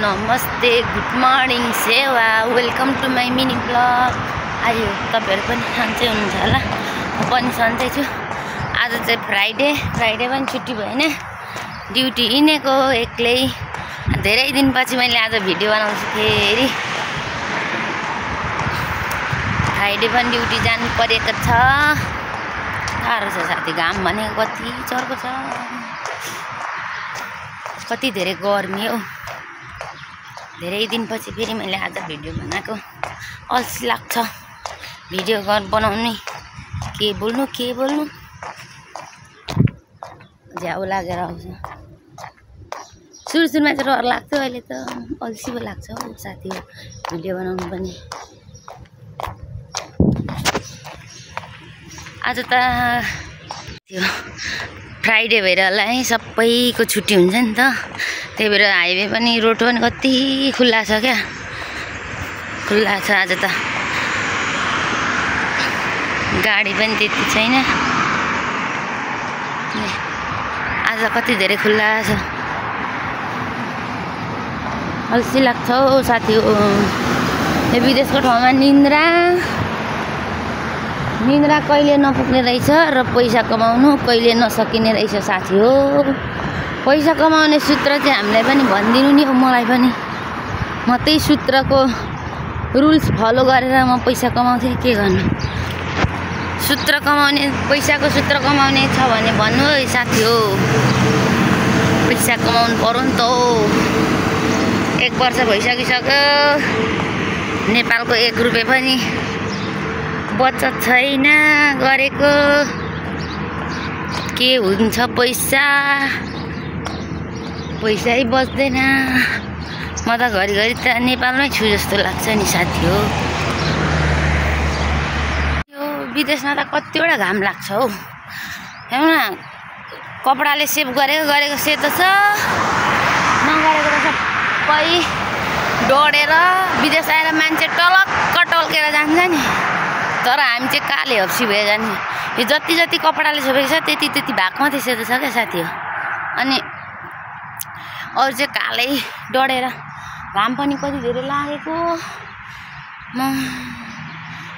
नमस्ते, good morning सेवा, welcome to my mini blog. आयो तपाईहरु पनि सन्चै हुनुहुन्छ होला, म पनि सन्चै छु। आज चाहिँ फ्राइडे पनि छुट्टी भएन, ड्युटी हिँडेको एक्लै। धेरै दिनपछि मैले आज भिडियो बनाउँछु फेरि। फ्राइडे पनि ड्युटी जानु परेको छ। साह्रो छ साथी, घाम भनेको कति चर्को छ, कति धेरै गर्मी हो। धेरै दिनपछि फेरि मैले आज भिडियो बनाएको। अल्छी लाग्छ भिडियो बनाउने, के बोल्नु झ्याउ लागेर आउँछ। सुरुमा चाहिँ डर लाग्थ्यो, अहिले त अल्छी पो लाग्छ हौ साथी भिडियो बनाउनु पनि। आज त त्यो फ्राइडे भएर होला है, सबैको छुट्टी हुन्छ नि त। त्यही भएर हाइवे पनि, रोड पनि कति खुल्ला छ क्या, खुल्ला छ। आज त गाडी पनि त्यति छैन, आज कति धेरै खुल्ला छ। अल्छी लाग्छ हौ साथी हो। यो विदेशको ठाउँमा निन्द्रा कहिले नपुग्ने रहेछ र पैसा कमाउनु कहिले नसकिने रहेछ साथी हो। पैसा कमाउने सूत्र चाहिँ हामीलाई पनि भनिदिनु नि, मलाई पनि। म त्यही सूत्रको रुल्स फलो गरेर म पैसा कमाउँथे। के गर्नु, पैसाको सूत्र कमाउने छ भने भन्नु है साथी हो। पैसा कमाउनु पर्यो नि त हो। 1 वर्ष भइसकिसक्यो, नेपालको 1 रुपियाँ पनि बचत छैन गरेको। के हुन्छ, पैसै बच्दैन। म त घरिघरि त नेपालमै छु जस्तो लाग्छ नि साथी हो। यो विदेशमा त कतिवटा घाम लाग्छ हौ। हेर्नु न, कपडाले सेभ गरेको सेतो छ, नगरेको त सबै डढेर विदेश आएर मान्छे टलक्क टल्केर जान्छ नि। तर हामी चाहिँ काले हप्सी भए जाने। यो जति कपडाले छोपेको छ त्यति भाग मात्रै सेतो छ क्या साथी हो। अनि अरू चाहिँ कालै डढेर, घाम पनि कति धेरै लागेको। म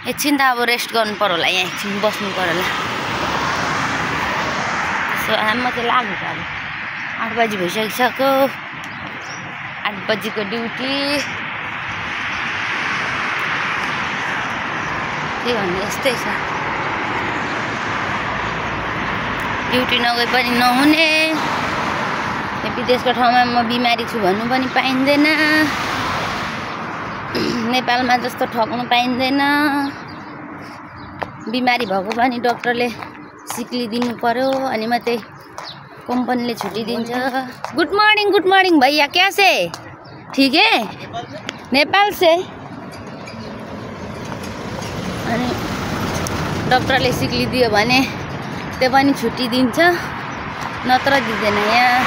एकछिन त अब रेस्ट गर्नु पर्यो होला, यहाँ एकछिन बस्नु पर्यो होला। सो म चाहिँ लाग्यो त अब 8 बजी भइसकिसक्यो। 8 बजीको ड्युटी। के भन्ने, यस्तै छ। ड्युटी नगए पनि नहुने। विदेशको ठाउँमा म बिमारी छु भन्नु पनि पाइँदैन। नेपालमा जस्तो ठग्नु पाइँदैन। बिमारी भएको पनि डक्टरले सिक लिदिनु पर्यो, अनि मात्रै कम्पनीले छुट्टी दिन्छ। गुड मर्निङ भैया, कैसे? ठीक है, नेपाल से। अनि डक्टरले सिक लिदियो भने त्यो पनि छुट्टी दिन्छ, नत्र दिँदैन। यहाँ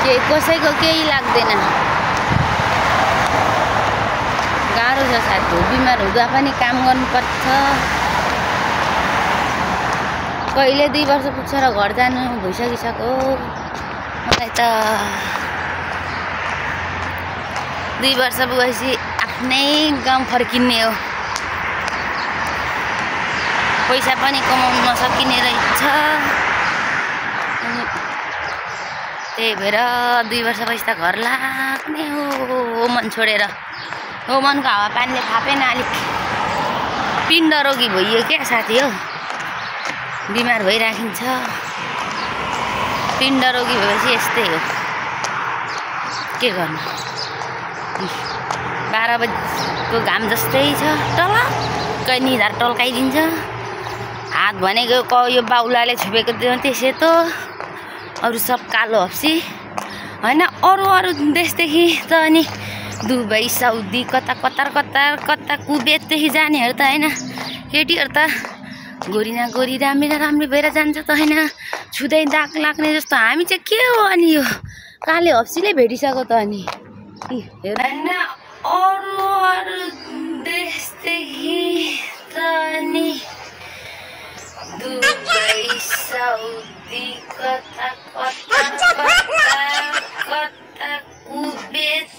कसैको केही लाग्दैन। गाह्रो छ साथी, बिमार हुँदा पनि काम गर्नुपर्छ। कहिले 2 वर्ष पुग्छ र घर जानु भइसकिसक्यो। मलाई त 2 वर्ष पुगेपछि आफ्नै गाउँ फर्किने हो। पैसा पनि कमाउनु नसकिने रहेछ। त्यही भएर 2 वर्षपछि त घर लाग्ने हो मन छोडेर। मनको हावापानीले फापेन, अलिक पिण्ड रोगी भइयो क्या साथी हो। बिमार भइराखिन्छ। पिण्ड रोगी भएपछि यस्तै हो। के गर्नु, 12 बजीको घाम जस्तै छ, टलक्क निधार टल्काइदिन्छ। हात भनेको यो बाउलाले छोपेको त्यो सेतो, अरू सब कालो हप्सी होइन। अरू देशदेखि त अनि दुबई, साउदी, कता कुवेतदेखि जानेहरू त होइन, केटीहरू त गोरी राम्री भएर जान्छ त होइन, छुँदै दाग लाग्ने जस्तो। हामी चाहिँ के हो अनि, यो काले हप्सीले भेटिसक्यो त अनि। होइन, अरू देशदेखि त अनि दुबई, साउदी, कता कुवेत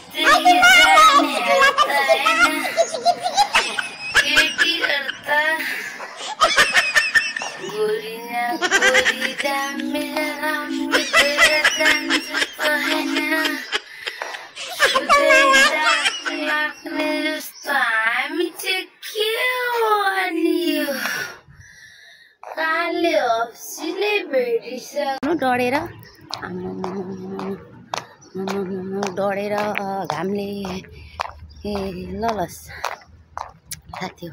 डढेर डढेर घामले ल साथी हो।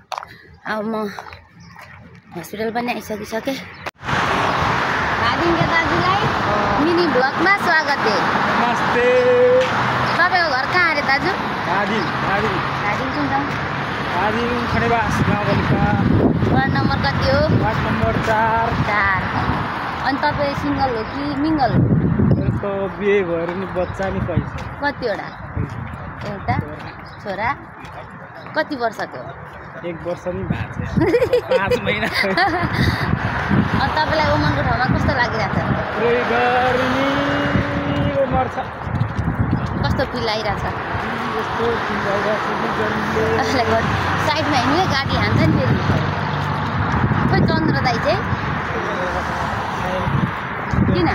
अब म हस्पिटल पनि आइसकिसकेँ। दाजुलाई मिनी ब्लगमा स्वागत है। नमस्ते। तपाईँको घर कहाँ अरे दाजु? धादिङ कुन ठाउँ? धादिङ खडेबास गाउँपालिका। वार्ड नम्बर कति हो? Ward number 4। अनि तपाईँ सिङ्गल हो कि मिङ्गल? मेरो बिहे भएर नि बच्चा नि पाइछ। कतिवटा? एउटा छोरा। कति वर्षको? 1 वर्ष नि भएको छ। 5 महिना। अनि तपाईँलाई ओमनको ठाउँमा कस्तो लागिरहेछ? रोइ गर्मी उमर छ। कस्तो फिल आइरहेछ? यस्तो फिल आइरहेछ नि गर्मीले। साइडमा हिँड्नु है, गाडी हान्छ नि फेरि। खोइ चन्द्र दाइ चाहिँ किन?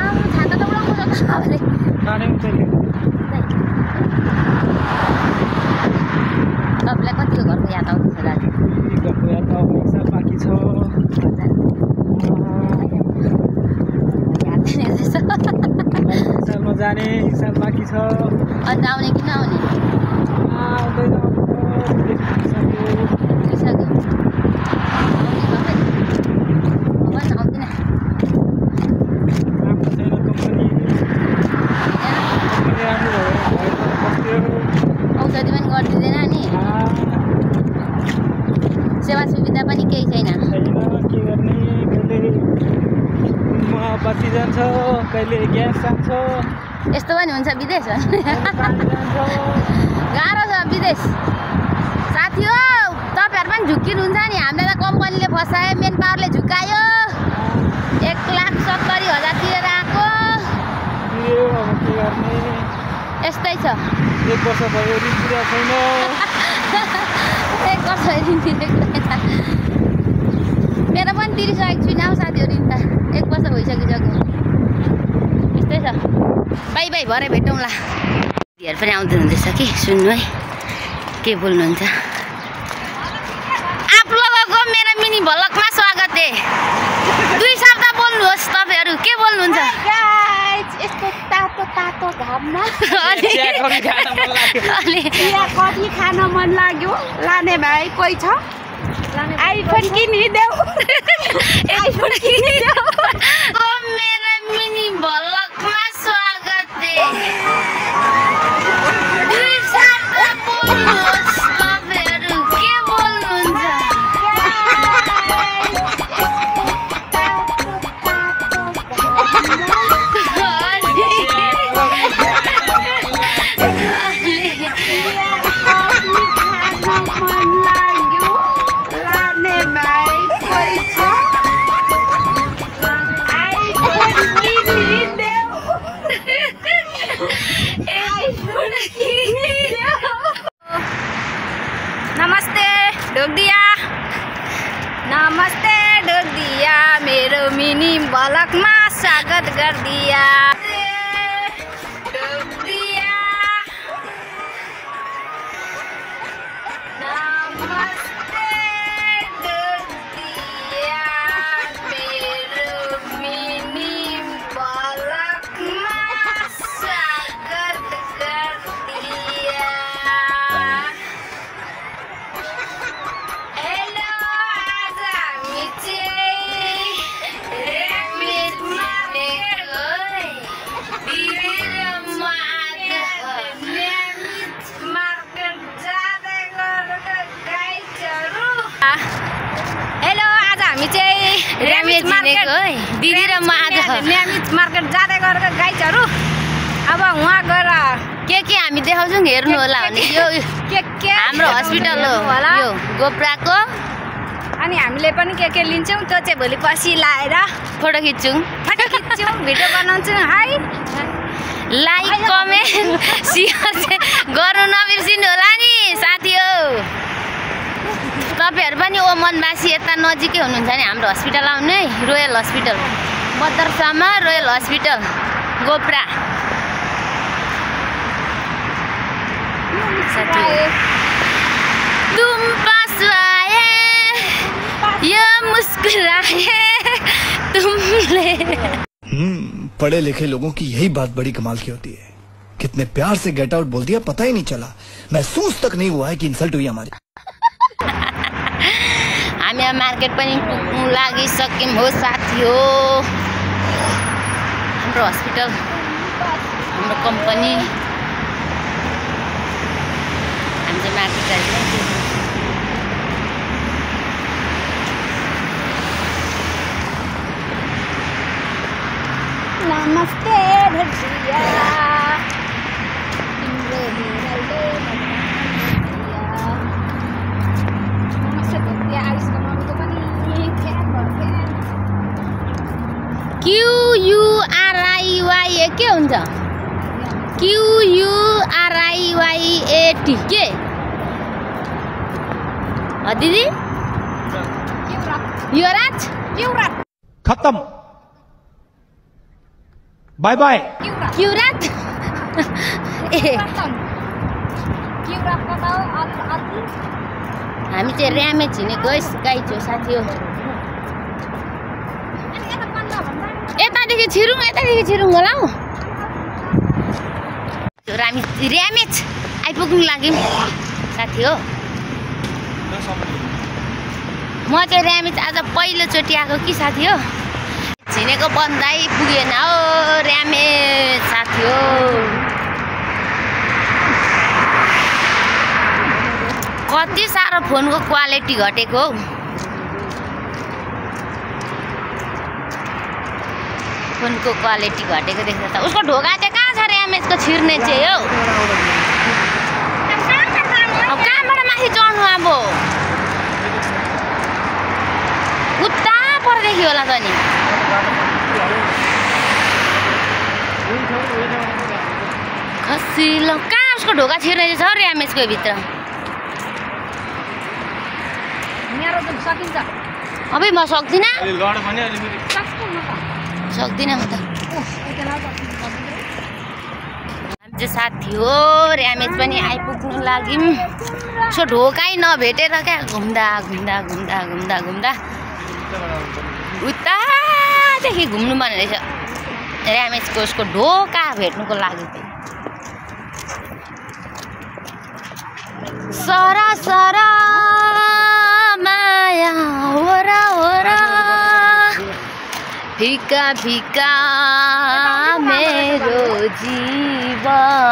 आफ्नो छाता त उडाउनु सक्छ तपाईँले। तपाईँलाई कतिको घरको याद आउँदैछ दाजु? घरको याद अब 1 साल बाँकी छ। सालमा जाने 1 साल बाँकी छ। अनि आउने कि नआउने? आउँदैन औषधि पनि गरिदिँदैन नि? सेवा सुविधा पनि केही छैन? के गर्ने, कहिले रुममा बत्ती जान्छ, कहिले ग्यास जान्छ। यस्तो पनि हुन्छ विदेश? गाह्रो छ विदेश साथी हो। तपाईँहरू पनि झुक्किनुहुन्छ नि। हामीलाई त कम्पनीले फसायो, मेन पावरले झुकायो। 1,70,000 तिरेर आएको। अब के गर्ने, यस्तै छ। 1 वर्ष भयो ऋण तिरेको छैन। 1 वर्ष ऋण तिरेको छैन। मेरो पनि तिरिसकेको छुइनँ हौ साथीहरू ऋण त। 1 वर्ष भइसकिसक्यो। यस्तै छ। बाई भरे भेटौँला। दिदीहरू पनि आउँदै हुँदैछ कि सुन्नु है के बोल्नुहुन्छ। आप लोगों मेरो मिनी भ्लगमा स्वागत है। 2 शब्द बोल्नुहोस् तपाईँहरू। के बोल्नुहुन्छ? यस्तो तातो घाममा कफी खान मन लाग्यो। लाने भाइ कोही छ? आइफोन किनिदेऊ। आइफोन किनिदेऊ। मेरो मिनी भ्लगमा स्वागत है। 2 शब्द बोल्नुहोस् तपाईँहरू। के बोल्नुहुन्छ? नमस्ते ढोगदिया मेरो मिनी भ्लगमा स्वागत गरिदिया। दिदी र म आज मार्केट जाँदै गरेको गाइजहरू। अब उहाँ गएर के हामी देखाउँछौँ, हेर्नु होला भने यो हाम्रो हस्पिटल हो यो गोप्राको। अनि हामीले पनि के लिन्छौँ त्यो चाहिँ भोलि पछि लाएर फोटो खिच्छौँ, भिडियो बनाउँछौँ। हाई लाइक कमेन्ट सेयर गर्नु नबिर्सिनु होला नि साथी हो। तपाईँहरू पनि ओमनवासी यता नजिकै हुनुहुन्छ नि हाम्रो हस्पिटल आउनु है। रोयल हस्पिटल बदरसामा, रोयल हस्पिटल गोप्रा। तुम पास आए, ये मुस्कुराए, तुम पढ़े लिखे लोगों की यही बात बड़ी कमाल की होती है। कितने प्यार से गेट आउट बोल दिया, पता ही नहीं चला, महसूस तक नहीं हुआ है कि इंसल्ट हुई हमारी। हामी मार्केट पनि पुग्नु लागिसक्यौं हो साथी हो। हाम्रो हस्पिटल, हाम्रो कम्पनी, हामी चाहिँ मार्केट जान्छौँ। नमस्ते धरतिया तिम्रो हिँडले नमस्ते धरतिया आइसको मम्मीको पनि फ्यान भयो QURIYA के हुन्छ? QURIYAT के दिदी? युवराज खत्म, बाय बाय। क्युरात हामी चाहिँ ऱ्यामे छिनेको गाई छेउ साथी हो। यतादेखि छिरुङ होला हौ। ऱ्यामेज आइपुग्नु लाग्यौँ साथी हो। म चाहिँ ऱ्यामेज आज पहिलोचोटि आएको कि साथी हो। छिनेको बन्दै पुगेन हो ऱ्यामेज साथी हो। कति साह्रो फोनको क्वालिटी घटेको हौ। फोनको क्वालिटी घटेको देख्दा त उसको ढोका चाहिँ कहाँ छ ऱ्यामेजको छिर्ने चाहिँ हौ। अब कहाँबाट माथि चढ्नु अब? उता परदेखि होला त नि। खसिलो कहाँ उसको ढोका छिर्ने छ ऱ्यामेजको भित्र। अबे म सक्दिनँ म त। हामी चाहिँ साथी हो ऱ्यामेज पनि आइपुग्नु लाग्यौँ। उसको ढोकै नभेटेर क्या घुम्दा उतादेखि घुम्नु मन रहेछ ऱ्यामेजको उसको ढोका भेट्नुको लागि। सरा सरा माया होरा होरा फिका फिका मेरो जीवनमा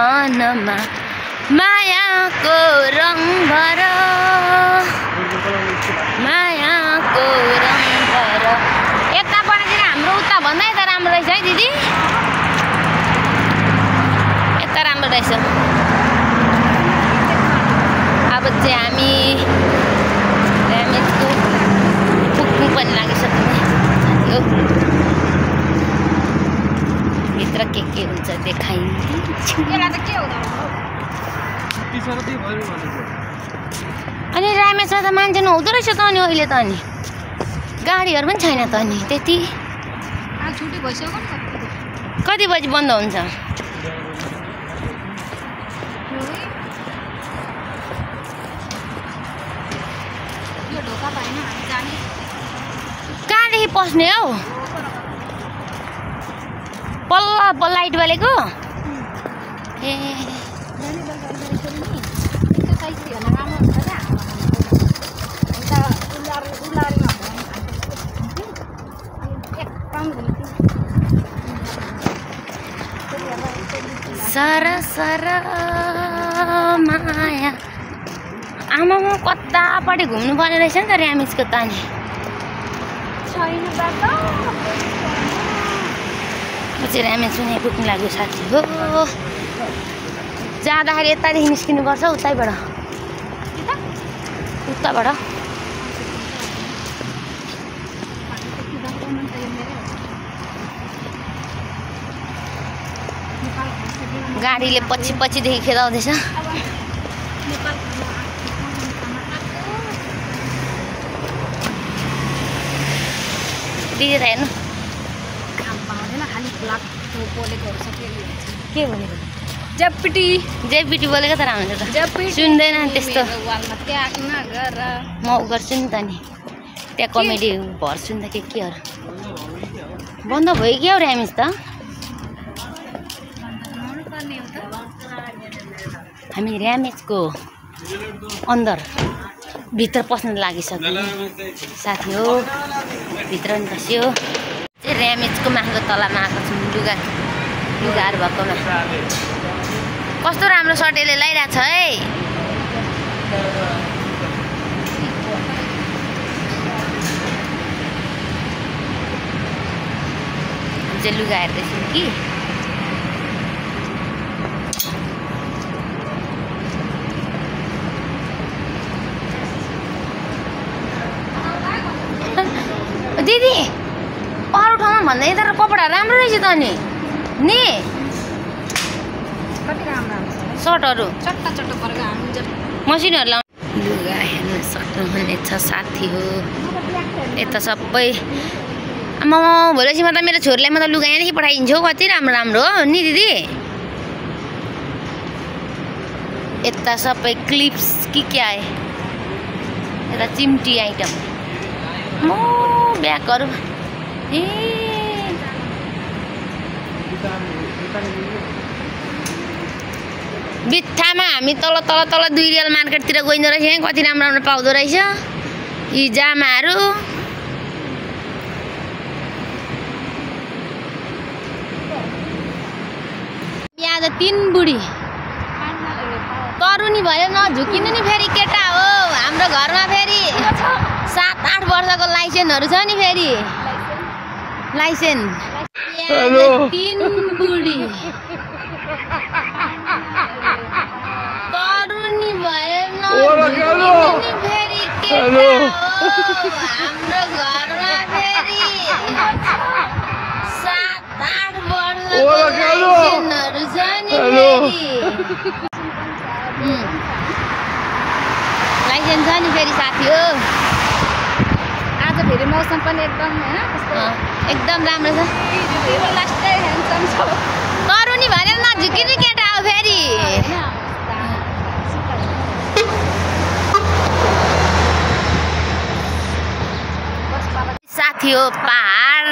मायाको रङ भर, मायाको रङ भर। यताबाट चाहिँ हाम्रो उता भन्दा यता राम्रो रहेछ है दिदी। यता राम्रो रहेछ। अब चाहिँ हामी ऱ्यामेजको पुग्नु पनि लागिसक्यौँ साथी हो। भित्र के हुन्छ देखाइदिन्छु। अनि ऱ्यामेजमा त मान्छे नहुँदो रहेछ त अनि अहिले त अनि गाडीहरू पनि छैन त अनि त्यति। कति बजी बन्द हुन्छ? कहाँदेखि पस्ने हौ? पल्ल लाइट बालेको ए सरा सरा माया। आमामा कतापट्टि घुम्नु पर्ने रहेछ नि त ऱ्यामेजको त नि। म चाहिँ ऱ्यामेज पनि पुग्नु लाग्यो साथी हो। जाँदाखेरि यतादेखि निस्किनु पर्छ उतैबाट उताबाट। गाडीले पछि पछिदेखि खेदाउँदैछ। दिदी त हेर्नु के भनेको? जेपिटी बोलेको त राम्रो त सुन्दैन त्यस्तो। म गर्छु नि त नि त्यहाँ कमेडी भर्छु नि त के केहरू। बन्द भयो क्या ऱ्यामेज त हामी ऱ्यामेजको अन्दर भित्र पस्न लागिसक्यो साथी हो भित्र नि पस्यो ऱ्यामेजको माथिको तलामा आएको छौँ लुगाहरू भएकोमा कस्तो राम्रो सटेले लगाइरहेको छ है चाहिँ लुगा हेर्दैछौँ कि दिदी अरू ठाउँमा भन्दा यता कपडा राम्रो रहेछ त नि सर्टहरू मसिनहरू लाउनु लुगा हेर्न सक्नुहुने छ साथी हो यता सबै आमा भोलिपछि म त मेरो छोरीलाई म त लुगा यहाँदेखि पठाइदिन्छु कति राम्रो राम्रो हो नि दिदी यता सबै क्लिप्स कि क्या है यता चिम्टी आइटम म ब्यागहरू ए बित्थामा हामी तल 2 रियल मार्केटतिर गइँदो रहेछ कति राम्रो राम्रो पाउँदो रहेछ यी जामाहरू आज 3 बुढी तरुनी भयो नझुकिनु नि फेरि केटा हो हाम्रो घरमा फेरि 7-8 वर्षको लाइसेन्सहरू छ नि फेरि लाइसेन्स 3 बुढी तरुनी भयो नझुकिनु नि फेरि केटा हो हाम्रो घरमा फेरि 7-8 वर्षको लाइसेन्सहरू छ नि फेरि लाइसेन्स छ नि फेरि साथी हो आज फेरि मौसम पनि एकदम एकदम राम्रो छ लास्टै ह्यान्डसम छ तरुनी भनेर नझुकिनु केटा हो फेरि साथी हो पहाड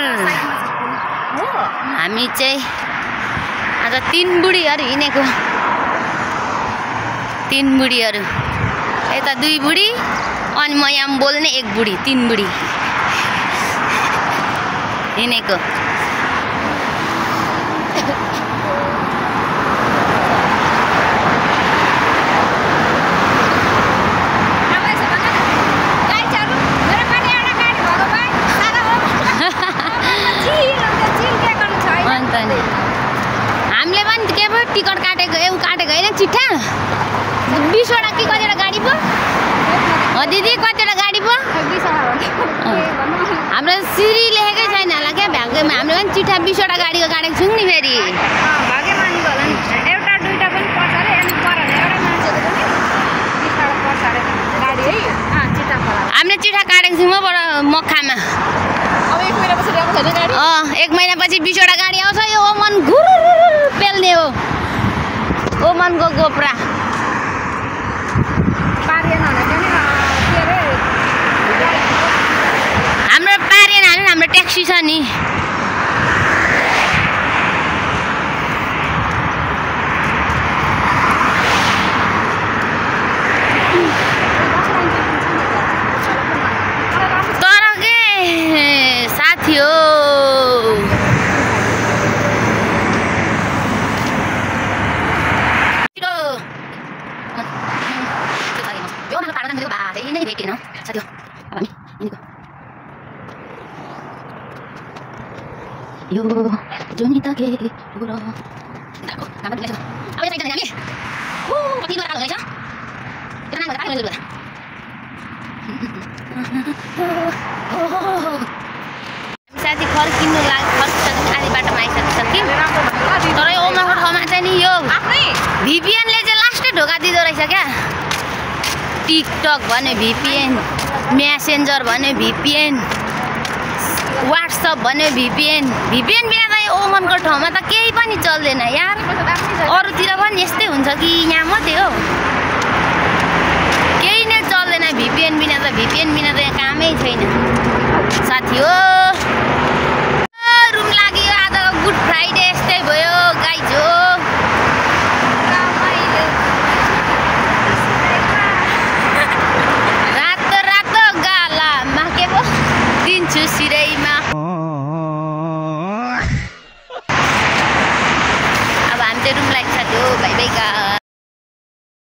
हामी चाहिँ आज 3 बुढीहरू हिँडेको 3 बुढीहरू यता 2 बुढी अनि म यहाँ बोल्ने 1 बुढी 3 बुढी हिँडेको हामीले पनि के पो टिकट काटेको काटेको होइन चिट्ठा 20वटा कि कतिवटा गाडी पो हो दिदी कतिवटा गाडी पो हाम्रो सिरी लेखेकै छैन होला क्या भ्यागमा हामीले पनि चिट्ठा 20वटा गाडीको काटेको छौँ नि फेरि हामीले चिट्ठा काटेको छौँ मक्खामा 1 महिनापछि 20वटा गाडी आउँछ यो ओमन घुर पेल्ने हो ओमनको गोप्रा हाम्रो पारेन हाल्नु हाम्रो ट्याक्सी छ नि तर के साथी हो यो जुनी त के पुरो दाको काम गर्दै छ अब यता जाने हामी कति दूर आएको रहेछ त्यो नाम काट्नु लुगा साथी फर्किनु फर्किसक्यो आधी बाटोमा आइसक्यो तर यो ओमाको ठाउँमा चाहिँ नि यो भिपिएनले चाहिँ लास्टै ढोका दिँदो रहेछ क्या टिकटक भन्यो भिपिएन मेसेन्जर भन्यो भिपिएन व्हाट्सएप भन्यो भिपिएन बिना त यो ओमनको ठाउँमा त केही पनि चल्दैन यार अरूतिर पनि यस्तै हुन्छ कि यहाँ मात्रै हो केही नै चल्दैन भिपिएन बिना त यहाँ कामै छैन साथी हो